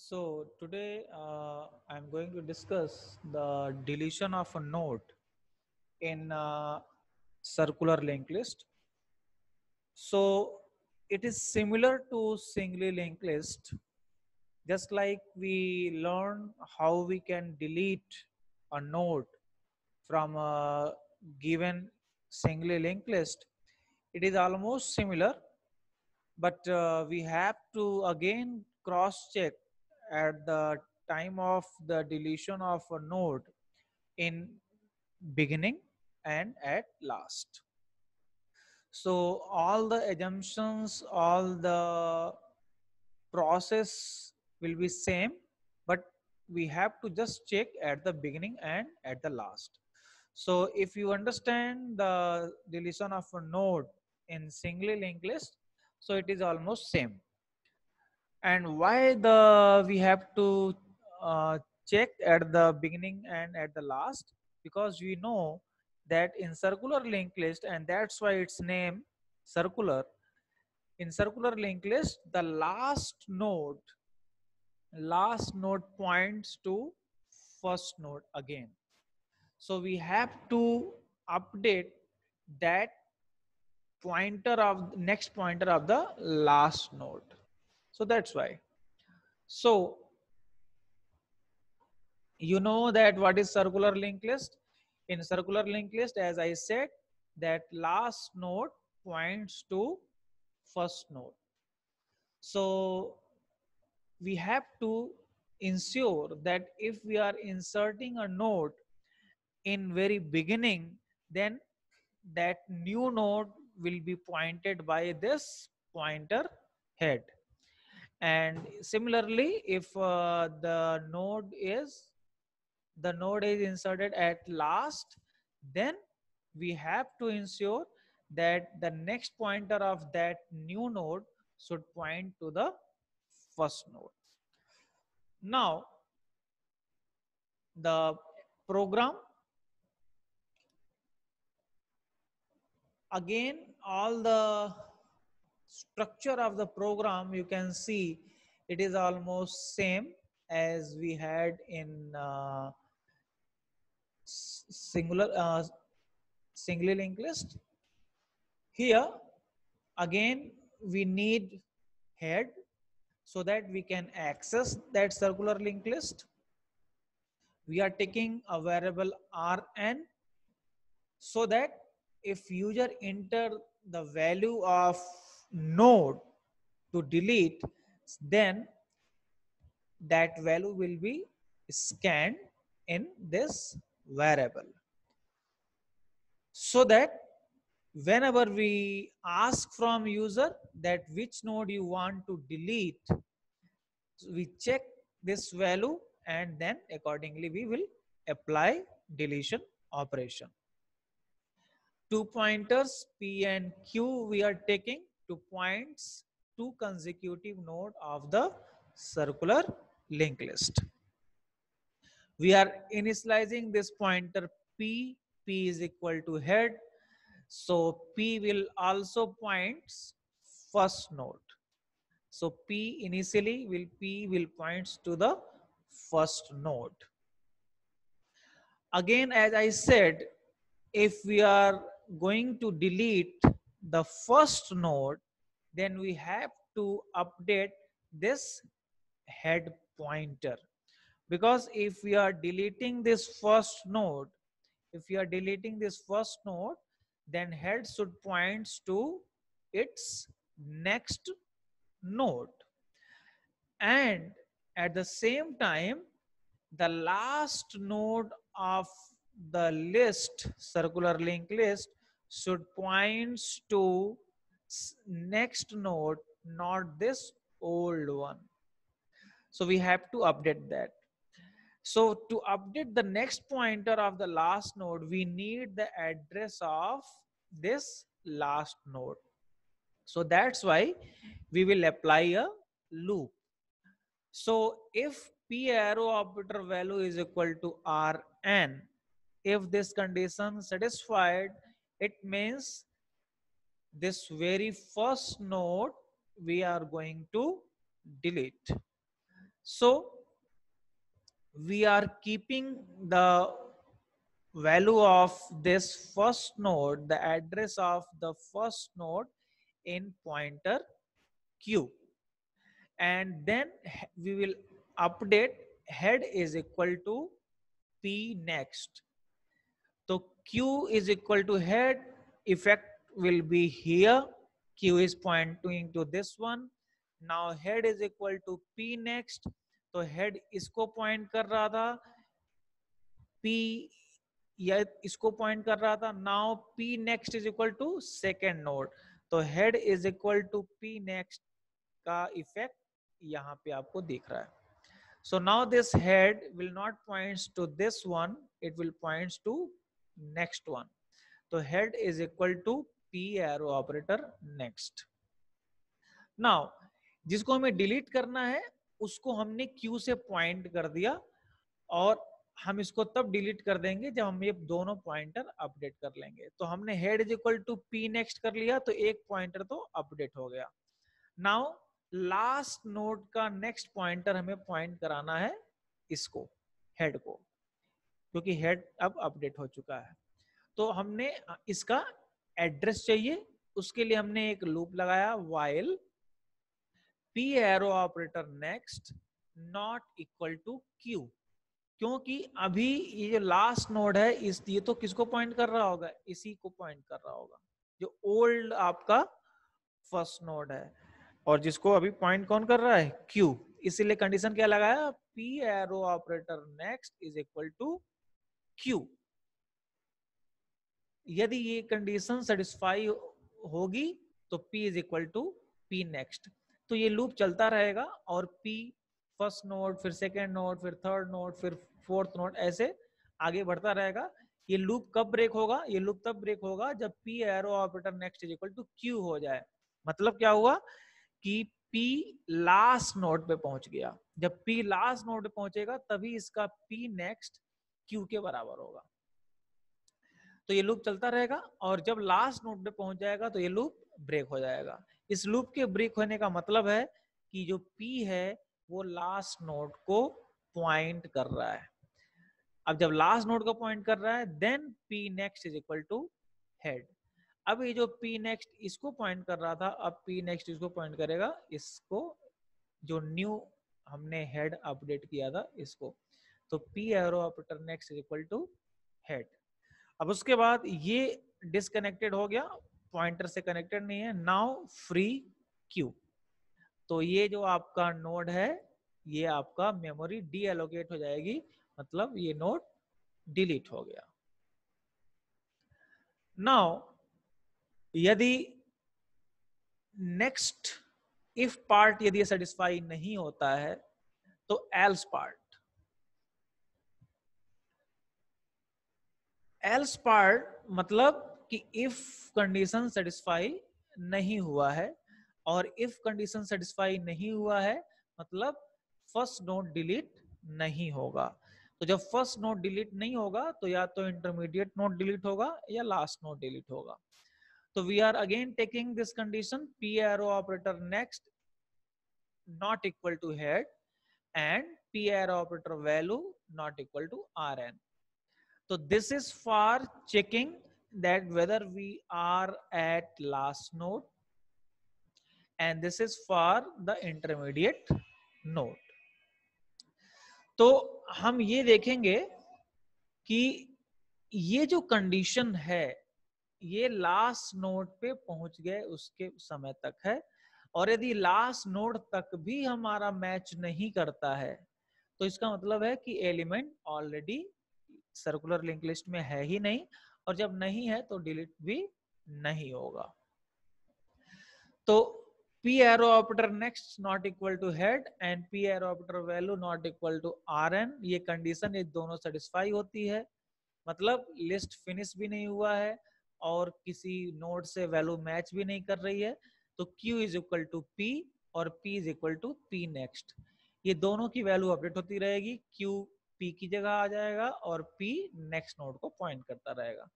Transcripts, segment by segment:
So today I'm going to discuss the deletion of a node in circular linked list. So it is similar to singly linked list, just like we learn how we can delete a node from a given singly linked list. It is almost similar, but we have to again cross check at the time of the deletion of a node in beginning and at last. So all the assumptions, all the process will be same, but we have to just check at the beginning and at the last. So if you understand the deletion of a node in singly linked list, so it is almost same. And why the we have to check at the beginning and at the last? Because we know that in circular linked list, and that's why its name circular. In circular linked list, the last node points to first node again. So we have to update that pointer of next pointer of the last node. So that's why. So you know that what is circular linked list? In circular linked list, as I said, that last node points to first node. So we have to ensure that if we are inserting a node in very beginning, then that new node will be pointed by this pointer head. And similarly, if the node is inserted at last, then we have to ensure that the next pointer of that new node should point to the first node. Now the program, again, all the structure of the program, you can see it is almost same as we had in singular singly linked list. Here again we need head so that we can access that circular linked list. We are taking a variable rn so that if user enter the value of node to delete, then that value will be scanned in this variable, so that whenever we ask from user that which node you want to delete, we check this value and then accordingly we will apply deletion operation. Two pointers p and q we are taking to points to consecutive node of the circular linked list. We are initializing this pointer p is equal to head, so p will also points first node. So p will points to the first node. Again, as I said, if we are going to delete the first node, then we have to update this head pointer. Because if we are deleting this first node, then head should points to its next node. And at the same time, the last node of the list, circular linked list, should points to next node, not this old one. So we have to update that. So to update the next pointer of the last node, we need the address of this last node. So that's why we will apply a loop. So if p arrow operator value is equal to rn, if this condition satisfied, it means this very first node we are going to delete. So we are keeping the value of this first node, the address of the first node in pointer q, and then we will update head is equal to p next. So q is equal to head, effect will be here, q is pointing to this one. Now head is equal to p next, तो head इसको point कर रहा था, p या इसको point कर रहा था. Now p next is equal to second node, तो head is equal to p next का इफेक्ट यहाँ पे आपको दिख रहा है. So now this head will not points to this one, it will points to next one. So head is equal to p arrow operator next. Now जिसको हमें delete करना है उसको हमने q से पॉइंट कर दिया, और हम इसको तब डिलीट कर देंगे जब हम ये दोनों पॉइंटर अपडेट कर लेंगे. तो हमने head is equal to p next कर लिया, तो एक पॉइंटर तो अपडेट हो गया. नाउ लास्ट नोड का नेक्स्ट पॉइंटर हमें पॉइंट कराना है इसको, हेड को, क्योंकि हेड अब अपडेट हो चुका है. तो हमने इसका एड्रेस चाहिए, उसके लिए हमने एक लूप लगाया while p arrow operator next not equal to q, क्योंकि अभी ये जो लास्ट नोड है इस ये तो किसको पॉइंट कर रहा होगा, इसी को पॉइंट कर रहा होगा जो ओल्ड आपका फर्स्ट नोड है, और जिसको अभी पॉइंट कौन कर रहा है, q. इसीलिए कंडीशन क्या लगाया, p arrow operator next is equal to q. यदि ये कंडीशन सेटिस्फाई होगी तो p is equal to p next. तो ये लूप चलता रहेगा और p फर्स्ट नोड, फिर सेकेंड नोड, फिर थर्ड नोड, फिर फोर्थ नोड, ऐसे आगे बढ़ता रहेगा. ये लूप कब ब्रेक होगा, ये लूप तब ब्रेक होगा जब p arrow operator next is equal to q हो जाए. मतलब क्या हुआ कि p लास्ट नोड पे पहुंच गया. जब p लास्ट नोड पे पहुंचेगा तभी इसका p नेक्स्ट q के बराबर होगा. तो ये लूप चलता रहेगा और जब लास्ट नोड पे पहुंच जाएगा तो ये लूप ब्रेक हो जाएगा. इस लूप के ब्रेक होने का मतलब है कि जो p है वो लास्ट नोड को पॉइंट कर रहा है. अब जब लास्ट नोड को पॉइंट कर रहा है then p next is equal to head. अब ये जो p नेक्स्ट इसको पॉइंट कर रहा था, अब p नेक्स्ट इसको पॉइंट करेगा, इसको जो न्यू हमने हेड अपडेट किया था इसको. तो p arrow operator next is equal to head. अब उसके बाद ये डिसकनेक्टेड हो गया, पॉइंटर से कनेक्टेड नहीं है. Now free q. तो ये जो आपका नोड है ये आपका मेमोरी डी एलोकेट हो जाएगी, मतलब ये नोड डिलीट हो गया. नाउ यदि नेक्स्ट इफ पार्ट यदि सेटिस्फाई नहीं होता है तो एल्स पार्ट. एल्स पार्ट मतलब कि इफ कंडीशन सेटिस्फाई नहीं हुआ है, और इफ कंडीशन सेटिस्फाई नहीं हुआ है मतलब फर्स्ट नोड डिलीट नहीं होगा. तो जब फर्स्ट नोड डिलीट नहीं होगा तो या तो इंटरमीडिएट नोड डिलीट होगा या लास्ट नोड डिलीट होगा. तो we are again taking this condition p arrow operator next not equal to head and p arrow operator value not equal to rn. So this is for checking that whether we are at last node, and this is for the intermediate node. तो हम ये देखेंगे कि ये जो condition है ये last node पे पहुंच गए उसके समय तक है, और यदि लास्ट नोड तक भी हमारा मैच नहीं करता है तो इसका मतलब है कि element already circular link list में है ही नहीं, और जब नहीं है तो डिलीट भी नहीं होगा. तो p arrow operator next not equal to head and p arrow operator value not equal to rn, ये कंडीशन ये दोनों सेटिस्फाई होती है, मतलब लिस्ट फिनिश भी नहीं हुआ है और किसी नोड से वैल्यू मैच भी नहीं कर रही है. तो q is equal to p और p is equal to p next. ये दोनों की वैल्यू अपडेट होती रहेगी, q p की जगह आ जाएगा और p नेक्स्ट नोड को पॉइंट करता रहेगा.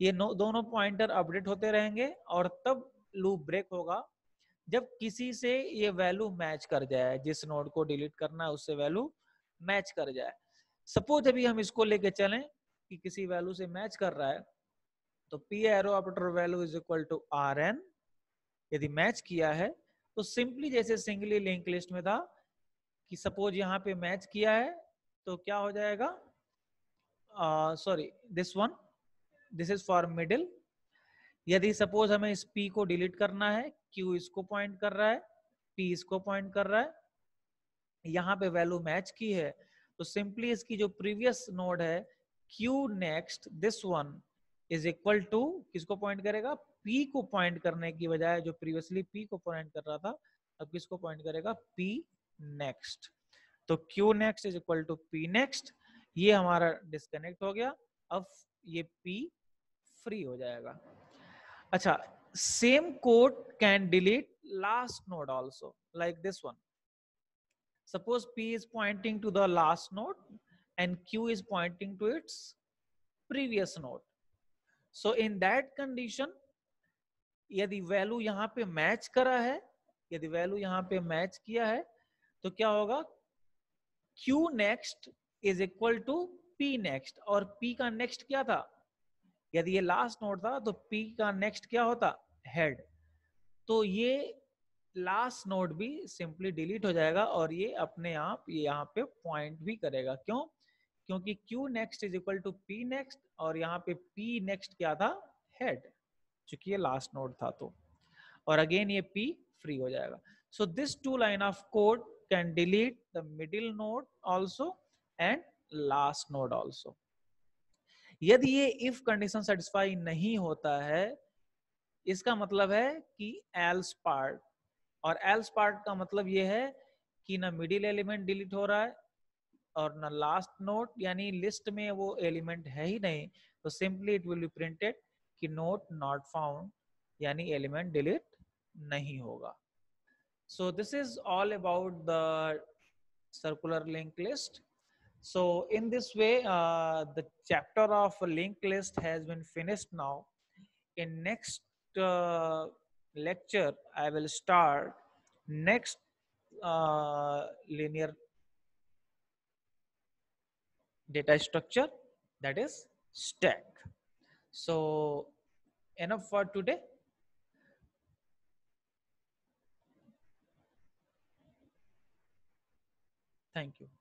ये दोनों पॉइंटर अपडेट होते रहेंगे और तब लूप ब्रेक होगा जब किसी से ये वैल्यू मैच कर जाए, जिस नोड को डिलीट करना है उससे वैल्यू मैच कर जाए। सपोज अभी हम इसको लेके चलें कि किसी वैल्यू से मैच कर रहा है, तो P arrow after value is equal to R N. यदि मैच किया है तो सिंपली जैसे सिंगली लिंक लिस्ट में था कि सपोज यहाँ पे मैच किया है तो क्या हो जाएगा, sorry this one, this is for middle. यदि सपोज हमें इस P को डिलीट करना है, Q इसको पॉइंट कर रहा है, P इसको पॉइंट कर रहा है, यहाँ पे वैल्यू मैच की है, तो सिंपली इसकी जो प्रीवियस नोड है Q next this one is equal to किसको पॉइंट करेगा, P को पॉइंट करने की बजाय जो प्रीवियसली P को पॉइंट कर रहा था अब किसको पॉइंट करेगा, P नेक्स्ट। तो Q next is equal to P next, ये हमारा डिस्कनेक्ट हो गया, अब ये P फ्री हो जाएगा। अच्छा, same code can delete last node also like this one. Suppose P is pointing to the last node and Q is pointing to its previous node. So in that condition, यदि value यहाँ पे match करा है, यदि value यहाँ पे match किया है तो क्या होगा, Q next is equal to P next, और P का नेक्स्ट क्या था, यदि ये लास्ट नोड था तो P का नेक्स्ट क्या होता, हेड। तो ये लास्ट नोड भी सिंपली डिलीट हो जाएगा और ये अपने आप ये यहाँ पे पॉइंट भी करेगा। क्यों, क्योंकि Q next is equal to P next और यहाँ पे P नेक्स्ट क्या था, हेड, क्योंकि ये लास्ट नोड था। तो और अगेन ये P फ्री हो जाएगा। So this two line of code can delete the middle node also and last node also. यदि ये इफ कंडीशन सेटिस्फाई नहीं होता है, इसका मतलब है कि एल्स पार्ट, और एल्स पार्ट का मतलब ये है कि ना मिडिल एलिमेंट डिलीट हो रहा है और ना लास्ट नोड, यानी लिस्ट में वो एलिमेंट है ही नहीं, तो simply it will be printed कि नोट नॉट फाउंड, यानी एलिमेंट डिलीट नहीं होगा। So this is all about the circular link list. So in this way, the chapter of linked list has been finished now. In next lecture, I will start next linear data structure, that is stack. So enough for today. Thank you.